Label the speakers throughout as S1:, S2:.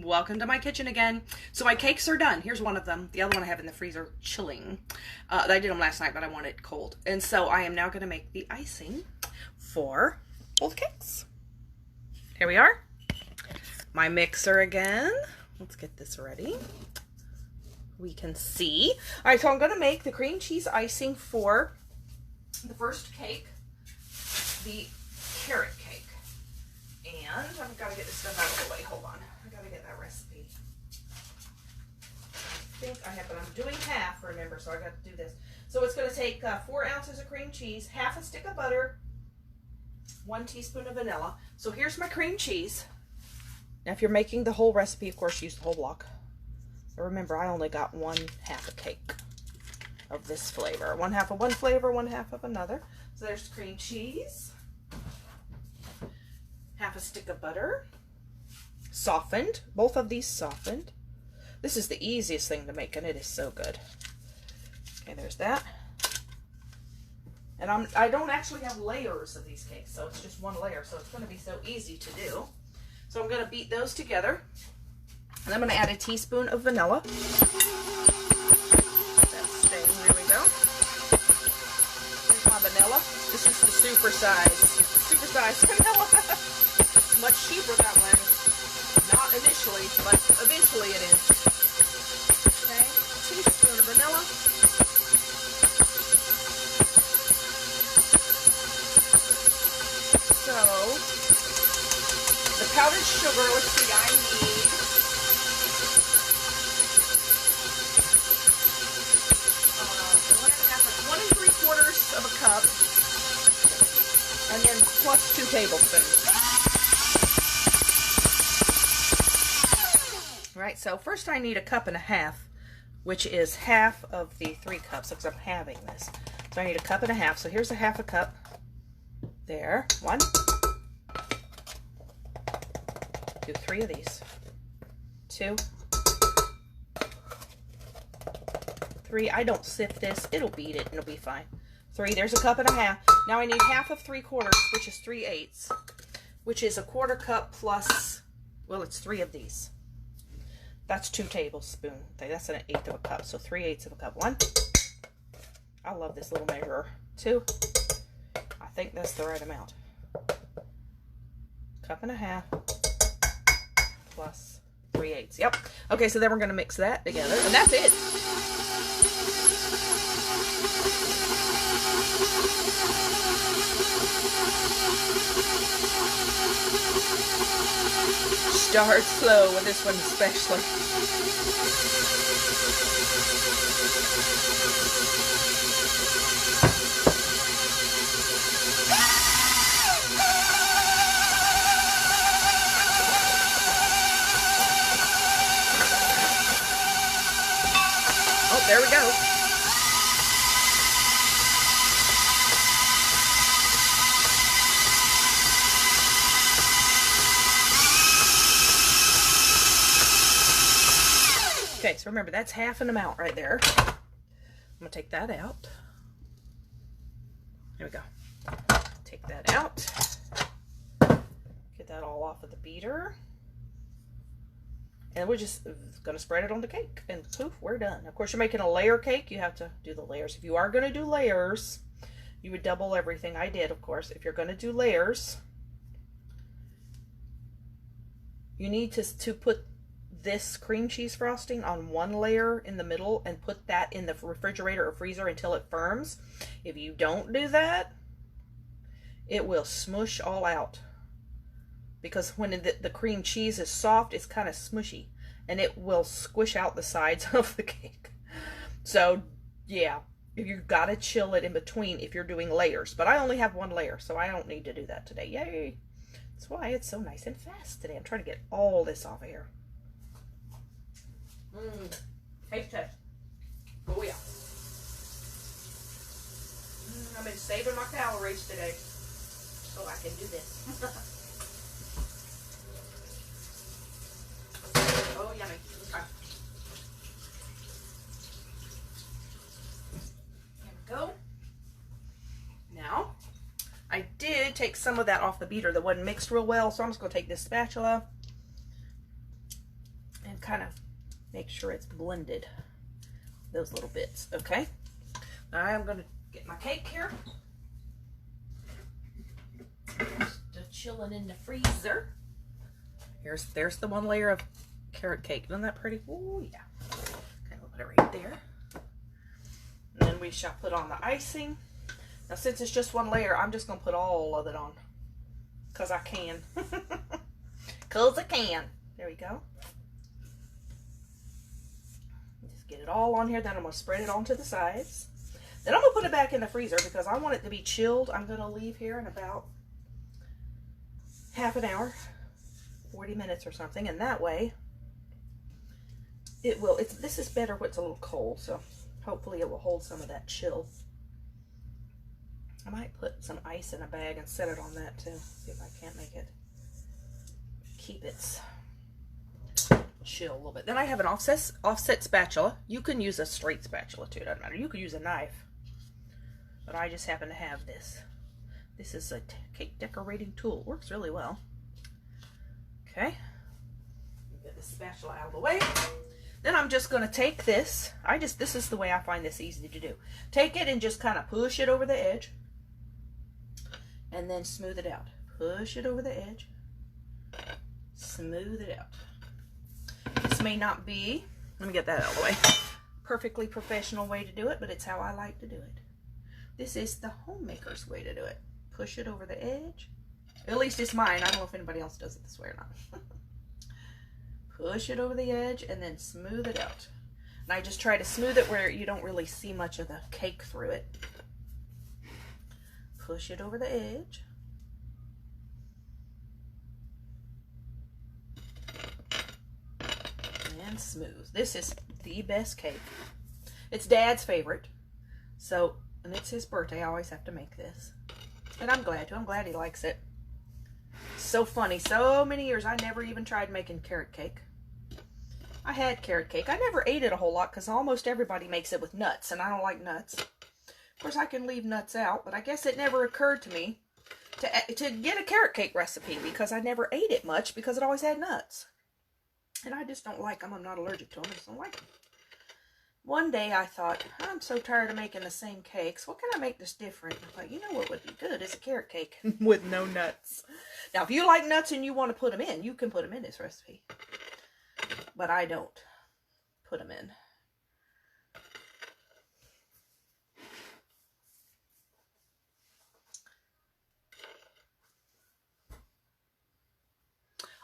S1: Welcome to my kitchen again. So my cakes are done. Here's one of them. The other one I have in the freezer chilling. I did them last night, but I want it cold. And so I am now going to make the icing for both cakes. Here we are. My mixer again. Let's get this ready. We can see. All right, so I'm going to make the cream cheese icing for the first cake, the carrot cake. And I've got to get this stuff out of the way. Hold on. I got to get that recipe. I think I have, but I'm doing half, remember, so I got to do this. So it's going to take 4 ounces of cream cheese, half a stick of butter, 1 teaspoon of vanilla. So here's my cream cheese. Now, if you're making the whole recipe, of course, use the whole block. But remember, I only got 1/2 a cake of this flavor. 1/2 of one flavor, 1/2 of another. So there's cream cheese. Half a stick of butter. Softened. Both of these softened. This is the easiest thing to make, and it is so good. Okay, there's that. And I don't actually have layers of these cakes, so it's just one layer, so it's going to be so easy to do. So I'm going to beat those together. And I'm going to add a teaspoon of vanilla. That's staying. There we go. Here's my vanilla. This is the super size vanilla. It's much cheaper that way. Not initially, but eventually it is. Okay, teaspoon of vanilla. So, the powdered sugar, let's see, I need 1 3/4 of a cup, and then plus 2 tablespoons. Right, so first I need 1.5 cups, which is half of the 3 cups, because I'm having this. So I need 1.5 cups. So here's 1/2 cup. There, 1. Do 3 of these. 2. 3. I don't sift this. It'll beat it. It'll be fine. 3. There's 1.5 cups. Now I need half of 3/4, which is 3/8, which is 1/4 cup plus, well, it's 3 of these. That's 2 tablespoons. That's 1/8 of a cup. So 3/8 of a cup. 1. I love this little measurer. 2. I think that's the right amount. 1.5 cups plus 3/8. Yep. Okay, so then we're going to mix that together, and that's it. Start slow with this one especially. Oh, there we go. Okay, so remember, that's half an amount right there. I'm going to take that out. There we go. Take that out. Get that all off of the beater. And we're just going to spread it on the cake. And poof, we're done. Of course, you're making a layer cake. You have to do the layers. If you are going to do layers, you would double everything. I did, of course. If you're going to do layers, you need to put this cream cheese frosting on one layer in the middle and put that in the refrigerator or freezer until it firms. If you don't do that, it will smush all out, because when the cream cheese is soft, it's kind of smushy, and it will squish out the sides of the cake. So yeah, you've got to chill it in between if you're doing layers, but I only have 1 layer, so I don't need to do that today. Yay! That's why it's so nice and fast today. I'm trying to get all this off of here. Taste test. Oh yeah. I've been saving my calories today so I can do this. Oh, yummy. Okay. There we go. Now, I did take some of that off the beater that wasn't mixed real well, so I'm just going to take this spatula kind of make sure it's blended, those little bits. Okay, now I'm going to get my cake here. Still chilling in the freezer. There's the one layer of carrot cake. Isn't that pretty? Oh yeah. Okay, we'll put it right there. And then we shall put on the icing. Now since it's just one layer, I'm just going to put all of it on. Because I can. Because I can. There we go. Just get it all on here. Then I'm going to spread it onto the sides. Then I'm going to put it back in the freezer because I want it to be chilled. I'm going to leave here in about half an hour, 40 minutes or something. And that way, it will, this is better when it's a little cold. So hopefully it will hold some of that chill. I might put some ice in a bag and set it on that too. See if I can't make it keep its chill a little bit. Then I have an offset spatula. You can use a straight spatula too, doesn't matter. You could use a knife. But I just happen to have this. This is a cake decorating tool. It works really well. Okay. Get the spatula out of the way. Then I'm just going to take this. This is the way I find this easy to do. Take it and just kind of push it over the edge. And then smooth it out. Push it over the edge. Smooth it out. This may not be, let me get that out of the way, perfectly professional way to do it, but it's how I like to do it. This is the homemaker's way to do it. Push it over the edge. At least it's mine. I don't know if anybody else does it this way or not. Push it over the edge and then smooth it out. And I just try to smooth it where you don't really see much of the cake through it. Push it over the edge. And smooth. This is the best cake. It's Dad's favorite. So, and it's his birthday. I always have to make this. And I'm glad to. I'm glad he likes it. So funny. So many years I never even tried making carrot cake. I had carrot cake. I never ate it a whole lot because almost everybody makes it with nuts. And I don't like nuts. Of course, I can leave nuts out. But I guess it never occurred to me to get a carrot cake recipe because I never ate it much because it always had nuts. And I just don't like them. I'm not allergic to them. I just don't like them. One day I thought, I'm so tired of making the same cakes. What can I make this different? I thought, you know what would be good is a carrot cake with no nuts. Now, if you like nuts and you want to put them in, you can put them in this recipe. But I don't put them in.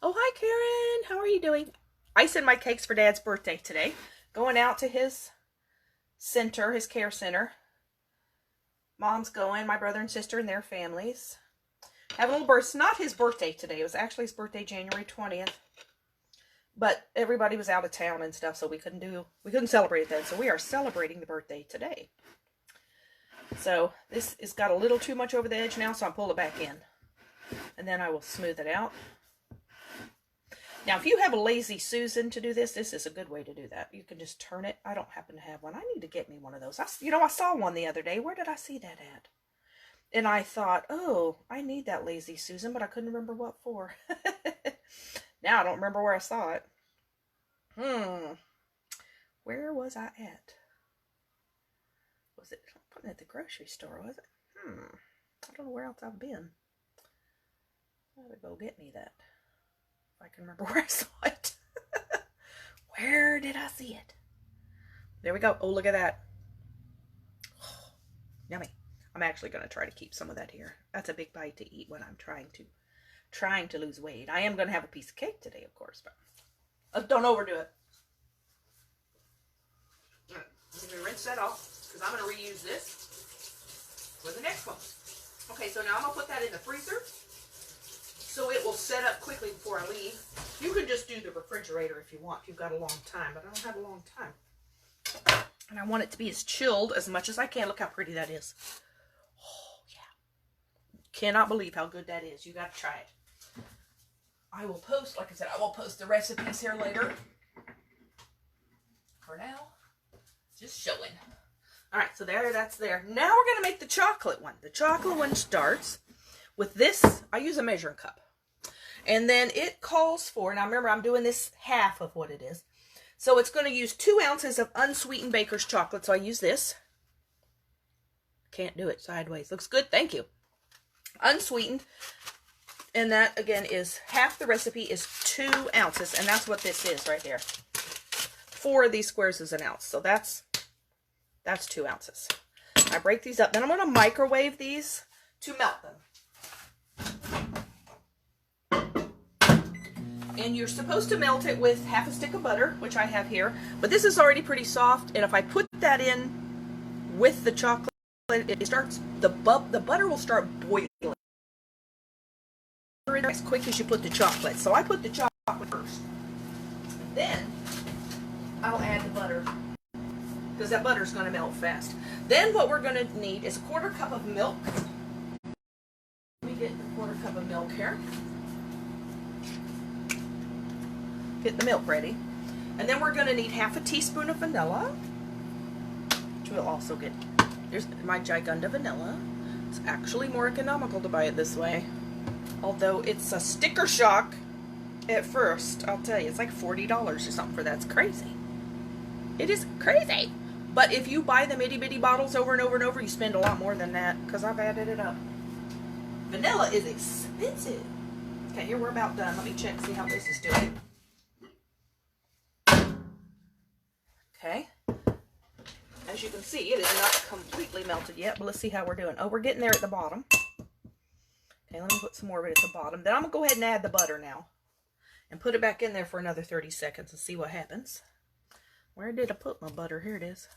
S1: Oh, hi, Karen. How are you doing? I sent my cakes for Dad's birthday today. Going out to his center, his care center. Mom's going, my brother and sister and their families. Having a little birthday. Not his birthday today. It was actually his birthday, January 20th. But everybody was out of town and stuff, so we couldn't celebrate it then. So we are celebrating the birthday today. So this has got a little too much over the edge now, so I'll pull it back in. And then I will smooth it out. Now, if you have a Lazy Susan to do this, this is a good way to do that. You can just turn it. I don't happen to have one. I need to get me one of those. I saw one the other day. Where did I see that at? And I thought, oh, I need that Lazy Susan, but I couldn't remember what for. Now I don't remember where I saw it. Where was I at? Was it at the grocery store, was it? I don't know where else I've been. I gotta go get me that. If I can remember where I saw it. Where did I see it? There we go. Oh, look at that. Oh, yummy. I'm actually going to try to keep some of that here. That's a big bite to eat when I'm trying to lose weight. I am going to have a piece of cake today, of course, but don't overdo it. All right, I'm going to rinse that off because I'm going to reuse this for the next one. Okay, so now I'm going to put that in the freezer. So it will set up quickly before I leave. You could just do the refrigerator if you want. You've got a long time, but I don't have a long time. And I want it to be as chilled as much as I can. Look how pretty that is. Oh, yeah. Cannot believe how good that is. You got to try it. I will post, like I said, I will post the recipes here later. For now, just showing. All right, so that's there. Now we're going to make the chocolate one. The chocolate one starts with this. I use a measuring cup. And then it calls for, now remember I'm doing this half of what it is. So it's going to use 2 ounces of unsweetened baker's chocolate. So I use this. Can't do it sideways. Looks good. Thank you. Unsweetened. And that, again, is half the recipe is 2 ounces. And that's what this is right there. 4 of these squares is an ounce. So that's 2 ounces. I break these up. Then I'm going to microwave these to melt them. And you're supposed to melt it with half a stick of butter, which I have here. But this is already pretty soft. And if I put that in with the chocolate, it starts, the butter will start boiling as quick as you put the chocolate. So I put the chocolate first. And then I'll add the butter, because that butter is going to melt fast. Then what we're going to need is a 1/4 cup of milk. Let me get the 1/4 cup of milk here. Get the milk ready. And then we're going to need half a teaspoon of vanilla, which we'll also get. Here's my Gigunda vanilla. It's actually more economical to buy it this way. Although it's a sticker shock at first, I'll tell you. It's like $40 or something for that. It's crazy. It is crazy. But if you buy them itty bitty bottles over and over and over, you spend a lot more than that, because I've added it up. Vanilla is expensive. Okay, here we're about done. Let me check, see how this is doing. Okay. As you can see, it is not completely melted yet, but let's see how we're doing. Oh, we're getting there at the bottom. Okay, let me put some more of it at the bottom. Then I'm going to go ahead and add the butter now. And put it back in there for another 30 seconds and see what happens. Where did I put my butter? Here it is.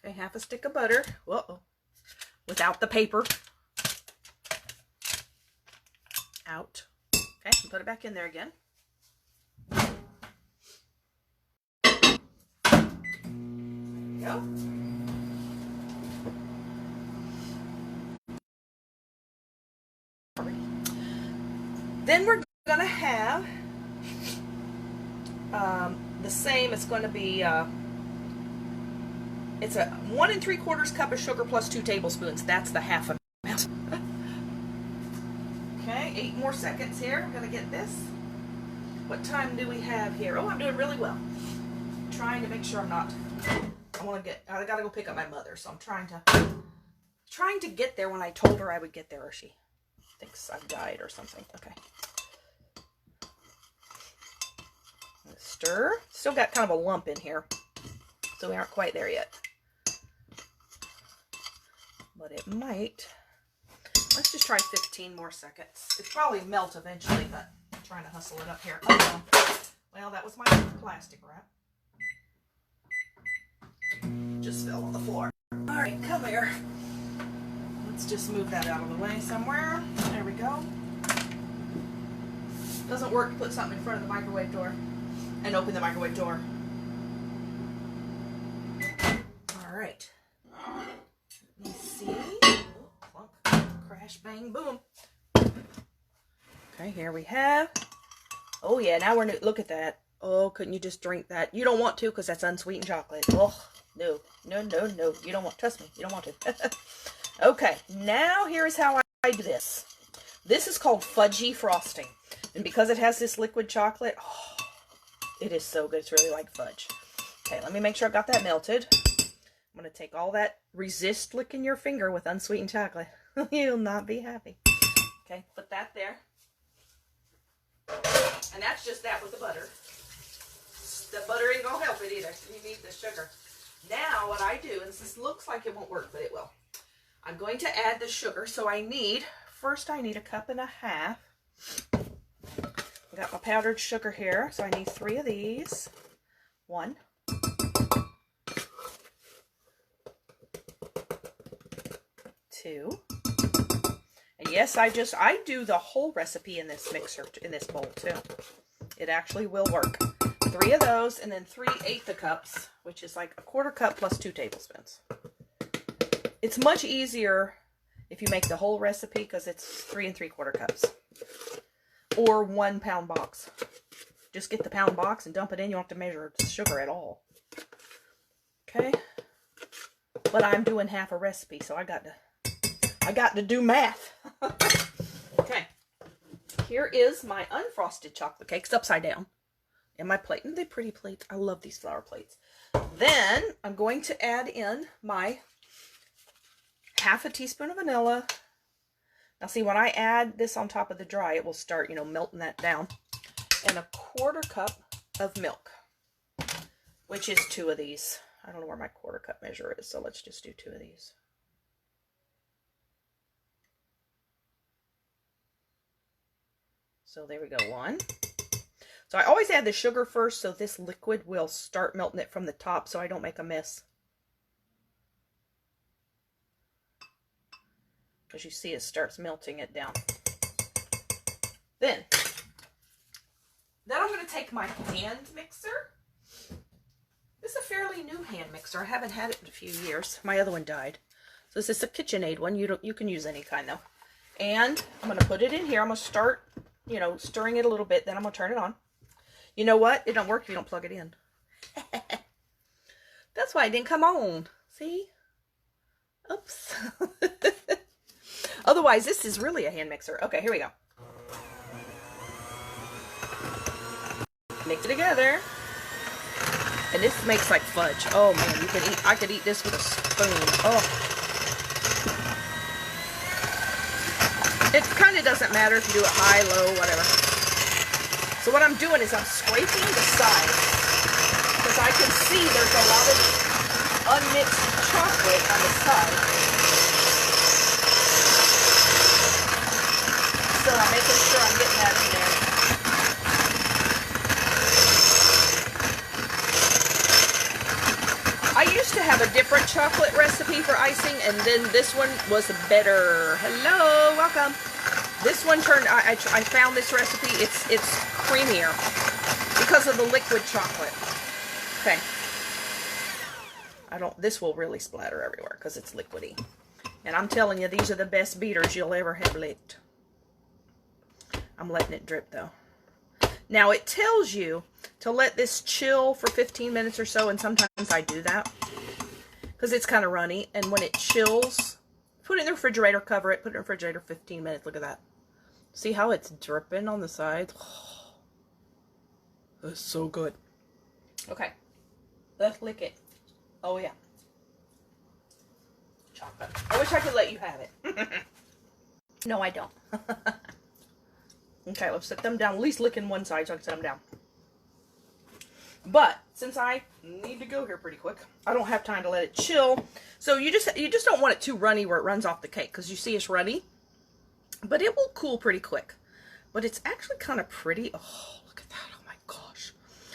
S1: Okay, half a stick of butter. Whoa. Without the paper. Out. Okay, and put it back in there again. There we go. Then we're going to have the same. It's going to be it's a 1 3/4 cup of sugar plus 2 tablespoons. That's the half amount. Okay, 8 more seconds here. I'm going to get this. What time do we have here? Oh, I'm doing really well. I'm trying to make sure I'm not. I got to go pick up my mother, so I'm trying to get there when I told her I would get there, or she thinks I've died or something. Okay. Stir. Still got kind of a lump in here, so we aren't quite there yet. But it might. Let's just try 15 more seconds. It'll probably melt eventually, but I'm trying to hustle it up here. Oh, well, that was my plastic wrap. Just fell on the floor. All right, come here. Let's just move that out of the way somewhere. There we go. Doesn't work to put something in front of the microwave door and open the microwave door. All right. Let me see. Clunk, crash, bang, boom. Okay, here we have. Oh yeah, now we're new. Look at that. Oh, couldn't you just drink that? You don't want to, because that's unsweetened chocolate. Oh, no, no, no, no. You don't want. Trust me, you don't want to. Okay, now here's how I do this. This is called fudgy frosting, and because it has this liquid chocolate, oh, it is so good. It's really like fudge. Okay, let me make sure I've got that melted. I'm going to take all that. Resist licking your finger with unsweetened chocolate. You'll not be happy. Okay, put that there. And that's just that with the butter. The butter ain't going to help it either. You need the sugar. Now what I do, and this looks like it won't work, but it will. I'm going to add the sugar. So I need 1 cup and a half. I got my powdered sugar here. So I need 3 of these. 1. 2. And yes, I do the whole recipe in this mixer, in this bowl too. It actually will work. 3 of those, and then 3 1/8 cups, which is like a 1/4 cup plus 2 tablespoons. It's much easier if you make the whole recipe, because it's 3 3/4 cups. Or 1 pound box. Just get the pound box and dump it in. You don't have to measure sugar at all. Okay. But I'm doing half a recipe, so I got to do math. Okay. here is my unfrosted chocolate cakes upside down. And my plate. And they're pretty plates. I love these flower plates. Then I'm going to add in my half a teaspoon of vanilla. Now see, when I add this on top of the dry, it will start, melting that down. And a 1/4 cup of milk, which is 2 of these. I don't know where my 1/4 cup measure is, so let's just do 2 of these. So there we go, 1. So I always add the sugar first, so this liquid will start melting it from the top so I don't make a mess. Because you see it starts melting it down. Then I'm going to take my hand mixer. This is a fairly new hand mixer. I haven't had it in a few years. My other one died. So this is a KitchenAid one. You can use any kind though. And I'm going to put it in here. I'm going to start, stirring it a little bit. Then I'm going to turn it on. You know what? It don't work if you don't plug it in. That's why it didn't come on. See? Oops. Otherwise, this is really a hand mixer. Okay, here we go. Mix it together. And this makes like fudge. Oh man, I could eat this with a spoon. Oh. It kind of doesn't matter if you do it high, low, whatever. So what I'm doing is I'm scraping the sides because I can see there's a lot of unmixed chocolate on the side. So I'm making sure I'm getting that in there. I used to have a different chocolate recipe for icing, and then this one was better. Hello, welcome. This one turned, I found this recipe, it's creamier because of the liquid chocolate. Okay. This will really splatter everywhere because it's liquidy. And I'm telling you, these are the best beaters you'll ever have licked. I'm letting it drip though. Now it tells you to let this chill for 15 minutes or so, and sometimes I do that because it's kind of runny. And when it chills, put it in the refrigerator, cover it, put it in the refrigerator 15 minutes. Look at that. See how it's dripping on the sides? Oh, that's so good. Okay, let's lick it. Oh yeah. Chocolate. I wish I could let you have it. No, I don't. Okay, let's set them down. At least licking one side so I can set them down. But since I need to go here pretty quick, I don't have time to let it chill. So you just don't want it too runny where it runs off the cake, because you see it's runny. But it will cool pretty quick. But it's actually kind of pretty. Oh, look at that. Oh my gosh.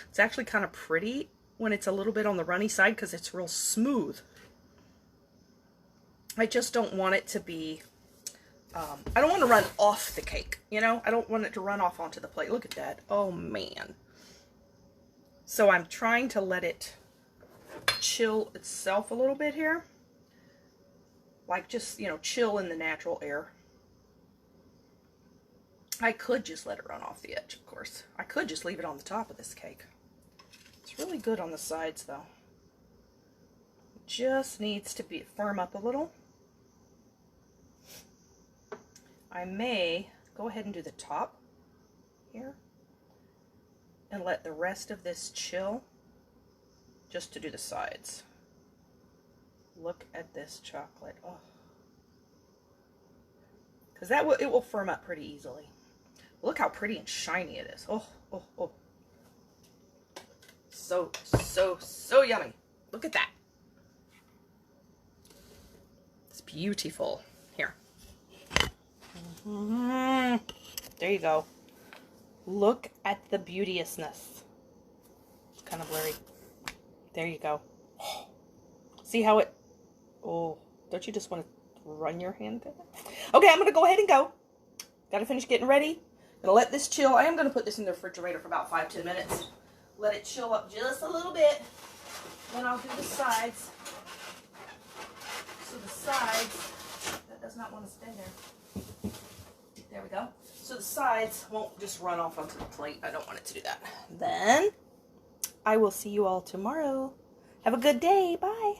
S1: It's actually kind of pretty when it's a little bit on the runny side because it's real smooth. I just don't want it to be, I don't want to run off the cake, I don't want it to run off onto the plate. Look at that. Oh man. So I'm trying to let it chill itself a little bit here. Like just, chill in the natural air. I could just let it run off the edge, of course. I could just leave it on the top of this cake. It's really good on the sides, though. It just needs to be firm up a little. I may go ahead and do the top here and let the rest of this chill just to do the sides. Look at this chocolate. Oh. Because it will firm up pretty easily. Look how pretty and shiny it is. Oh, oh, oh. So, so, so yummy. Look at that. It's beautiful. Here. There you go. Look at the beauteousness. It's kind of blurry. There you go. See how it... Oh, don't you just want to run your hand there? Okay, I'm going to go ahead and go. Got to finish getting ready. Gonna let this chill. I am going to put this in the refrigerator for about 5-10 minutes. Let it chill up just a little bit. Then I'll do the sides. So the sides, that does not want to stay there. There we go. So the sides won't just run off onto the plate. I don't want it to do that. Then I will see you all tomorrow. Have a good day. Bye.